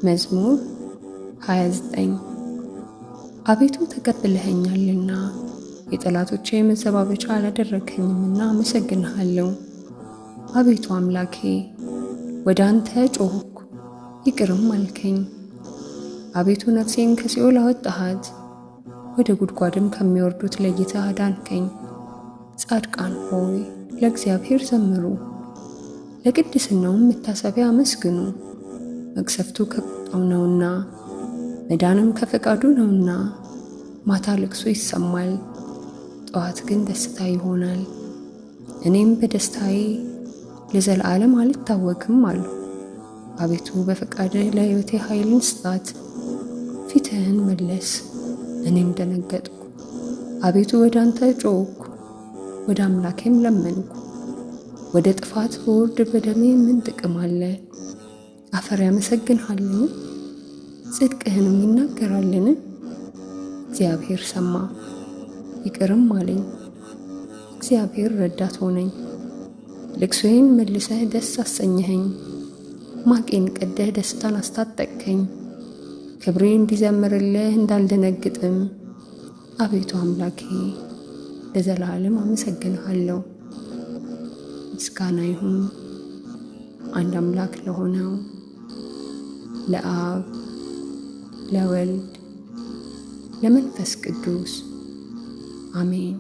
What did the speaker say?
መዝሙር 29 አቤቱ ተቀብለኸኛልና የጠላቶቼ መዘባበቻ አላደረግኸኝምና አመሰግንሃለሁ። አቤቱ አምላኬ ወደ አንተ ጮኽኩ፣ ይቅርም አልከኝ። አቤቱ ነፍሴን ከሲኦል አወጣሃት፣ ወደ ጉድጓድም ከሚወርዱት ለይተህ አዳንከኝ። ጻድቃን ሆይ ለእግዚአብሔር ዘምሩ፣ ለቅድስናውም መታሰቢያ አመስግኑ። መቅሰፍቱ ከቁጣው ነውና መዳንም ከፈቃዱ ነውና። ማታ ልቅሶ ይሰማል፣ ጠዋት ግን ደስታ ይሆናል። እኔም በደስታዬ ለዘላለም አልታወክም አልሁ። አቤቱ በፈቃድህ ለሕይወቴ ኃይልን ስጣት። ፊትህን መለስ፣ እኔም ደነገጥኩ። አቤቱ ወደ አንተ ጮኽኩ፣ ወደ አምላኬም ለመንኩ። ወደ ጥፋት በወርድ በደሜ ምን ጥቅም አለ? አፈር ያመሰግንሃልን? ጽድቅህንም ይናገራልን? እግዚአብሔር ሰማ ይቅርም አለኝ። እግዚአብሔር ረዳት ሆነኝ። ልቅሶዬን መልሰህ ደስ አሰኘኸኝ። ማቄን ቀደህ ደስታን አስታጠቅከኝ። ክብሬ እንዲዘምርልህ እንዳልደነግጥም አቤቱ አምላኬ ለዘላለም አመሰግንሃለሁ። ምስጋና ይሁን አንድ አምላክ ለሆነው ለአብ ለወልድ ለመንፈስ ቅዱስ አሜን።